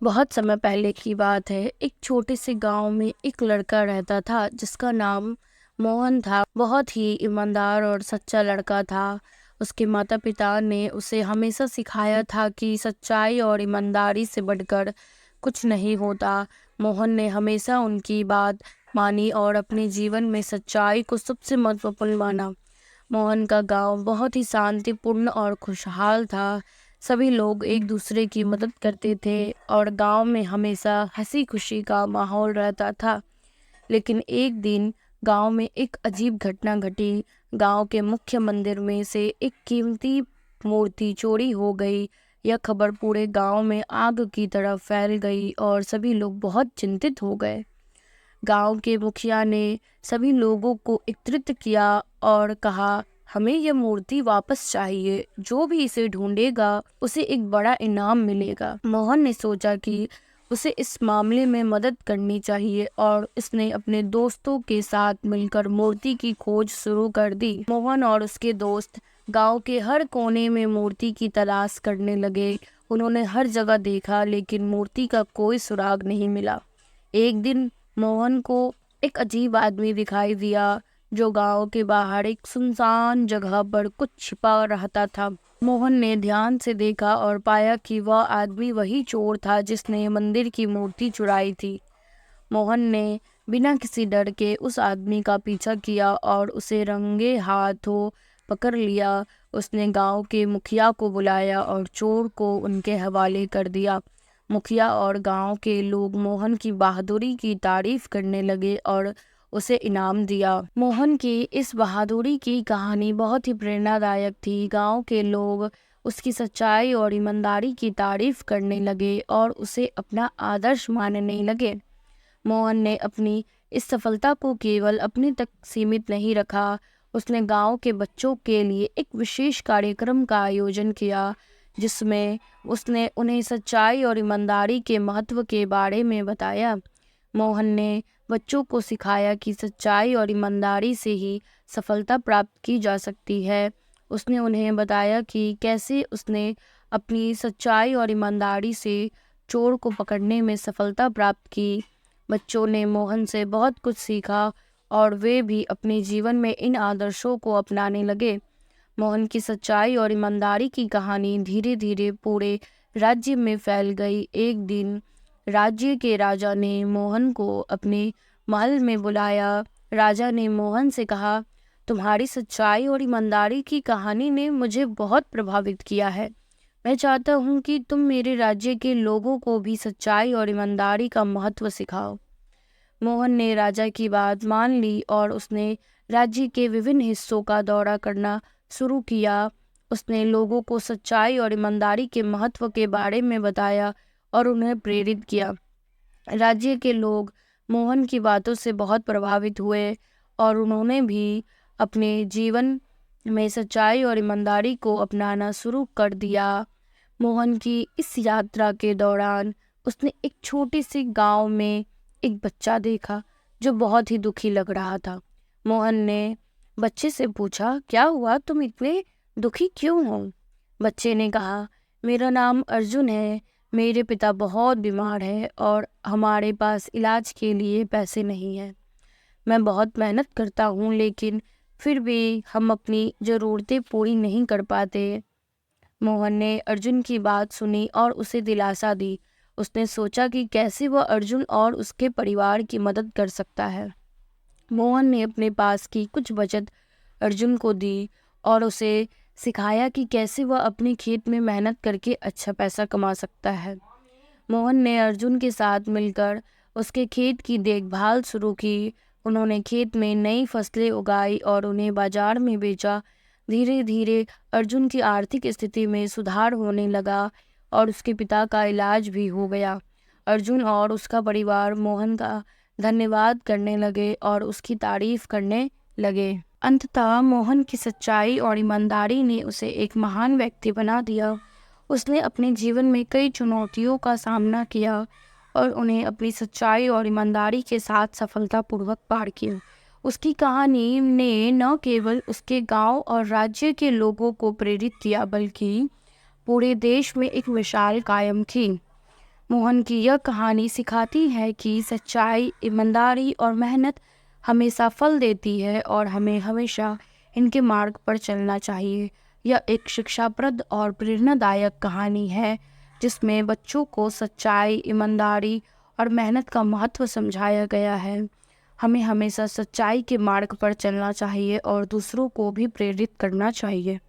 बहुत समय पहले की बात है। एक छोटे से गांव में एक लड़का रहता था जिसका नाम मोहन था। बहुत ही ईमानदार और सच्चा लड़का था। उसके माता पिता ने उसे हमेशा सिखाया था कि सच्चाई और ईमानदारी से बढ़कर कुछ नहीं होता। मोहन ने हमेशा उनकी बात मानी और अपने जीवन में सच्चाई को सबसे महत्वपूर्ण माना। मोहन का गांव बहुत ही शांतिपूर्ण और खुशहाल था। सभी लोग एक दूसरे की मदद करते थे और गांव में हमेशा हंसी खुशी का माहौल रहता था। लेकिन एक दिन गांव में एक अजीब घटना घटी। गांव के मुख्य मंदिर में से एक कीमती मूर्ति चोरी हो गई। यह खबर पूरे गांव में आग की तरह फैल गई और सभी लोग बहुत चिंतित हो गए। गांव के मुखिया ने सभी लोगों को एकत्रित किया और कहा, हमें यह मूर्ति वापस चाहिए। जो भी इसे ढूंढेगा उसे एक बड़ा इनाम मिलेगा। मोहन ने सोचा कि उसे इस मामले में मदद करनी चाहिए और इसने अपने दोस्तों के साथ मिलकर मूर्ति की खोज शुरू कर दी। मोहन और उसके दोस्त गांव के हर कोने में मूर्ति की तलाश करने लगे। उन्होंने हर जगह देखा लेकिन मूर्ति का कोई सुराग नहीं मिला। एक दिन मोहन को एक अजीब आदमी दिखाई दिया जो गांव के बाहर एक सुनसान जगह पर कुछ छिपा रहता था। मोहन ने ध्यान से देखा और पाया कि वह आदमी वही चोर था जिसने मंदिर की मूर्ति चुराई थी। मोहन ने बिना किसी डर के उस आदमी का पीछा किया और उसे रंगे हाथों पकड़ लिया। उसने गांव के मुखिया को बुलाया और चोर को उनके हवाले कर दिया। मुखिया और गांव के लोग मोहन की बहादुरी की तारीफ करने लगे और उसे इनाम दिया। मोहन की इस बहादुरी की कहानी बहुत ही प्रेरणादायक थी। गांव के लोग उसकी सच्चाई और ईमानदारी की तारीफ करने लगे और उसे अपना आदर्श मानने लगे। मोहन ने अपनी इस सफलता को केवल अपने तक सीमित नहीं रखा। उसने गांव के बच्चों के लिए एक विशेष कार्यक्रम का आयोजन किया जिसमें उसने उन्हें सच्चाई और ईमानदारी के महत्व के बारे में बताया। मोहन ने बच्चों को सिखाया कि सच्चाई और ईमानदारी से ही सफलता प्राप्त की जा सकती है। उसने उन्हें बताया कि कैसे उसने अपनी सच्चाई और ईमानदारी से चोर को पकड़ने में सफलता प्राप्त की। बच्चों ने मोहन से बहुत कुछ सीखा और वे भी अपने जीवन में इन आदर्शों को अपनाने लगे। मोहन की सच्चाई और ईमानदारी की कहानी धीरे धीरे पूरे राज्य में फैल गई। एक दिन राज्य के राजा ने मोहन को अपने महल में बुलाया। राजा ने मोहन से कहा, तुम्हारी सच्चाई और ईमानदारी की कहानी ने मुझे बहुत प्रभावित किया है। मैं चाहता हूँ कि तुम मेरे राज्य के लोगों को भी सच्चाई और ईमानदारी का महत्व सिखाओ। मोहन ने राजा की बात मान ली और उसने राज्य के विभिन्न हिस्सों का दौरा करना शुरू किया। उसने लोगों को सच्चाई और ईमानदारी के महत्व के बारे में बताया और उन्हें प्रेरित किया। राज्य के लोग मोहन की बातों से बहुत प्रभावित हुए और उन्होंने भी अपने जीवन में सच्चाई और ईमानदारी को अपनाना शुरू कर दिया। मोहन की इस यात्रा के दौरान उसने एक छोटे से गांव में एक बच्चा देखा जो बहुत ही दुखी लग रहा था। मोहन ने बच्चे से पूछा, क्या हुआ, तुम इतने दुखी क्यों हो? बच्चे ने कहा, मेरा नाम अर्जुन है। मेरे पिता बहुत बीमार है और हमारे पास इलाज के लिए पैसे नहीं हैं। मैं बहुत मेहनत करता हूँ लेकिन फिर भी हम अपनी ज़रूरतें पूरी नहीं कर पाते। मोहन ने अर्जुन की बात सुनी और उसे दिलासा दी। उसने सोचा कि कैसे वह अर्जुन और उसके परिवार की मदद कर सकता है। मोहन ने अपने पास की कुछ बचत अर्जुन को दी और उसे सिखाया कि कैसे वह अपने खेत में मेहनत करके अच्छा पैसा कमा सकता है। मोहन ने अर्जुन के साथ मिलकर उसके खेत की देखभाल शुरू की। उन्होंने खेत में नई फसलें उगाई और उन्हें बाजार में बेचा। धीरे धीरे अर्जुन की आर्थिक स्थिति में सुधार होने लगा और उसके पिता का इलाज भी हो गया। अर्जुन और उसका परिवार मोहन का धन्यवाद करने लगे और उसकी तारीफ करने लगे। अंततः मोहन की सच्चाई और ईमानदारी ने उसे एक महान व्यक्ति बना दिया। उसने अपने जीवन में कई चुनौतियों का सामना किया और उन्हें अपनी सच्चाई और ईमानदारी के साथ सफलतापूर्वक पार किया। उसकी कहानी ने न केवल उसके गांव और राज्य के लोगों को प्रेरित किया बल्कि पूरे देश में एक मिसाल कायम की। मोहन की यह कहानी सिखाती है कि सच्चाई, ईमानदारी और मेहनत हमेशा फल देती है और हमें हमेशा इनके मार्ग पर चलना चाहिए। यह एक शिक्षाप्रद और प्रेरणादायक कहानी है जिसमें बच्चों को सच्चाई, ईमानदारी और मेहनत का महत्व समझाया गया है। हमें हमेशा सच्चाई के मार्ग पर चलना चाहिए और दूसरों को भी प्रेरित करना चाहिए।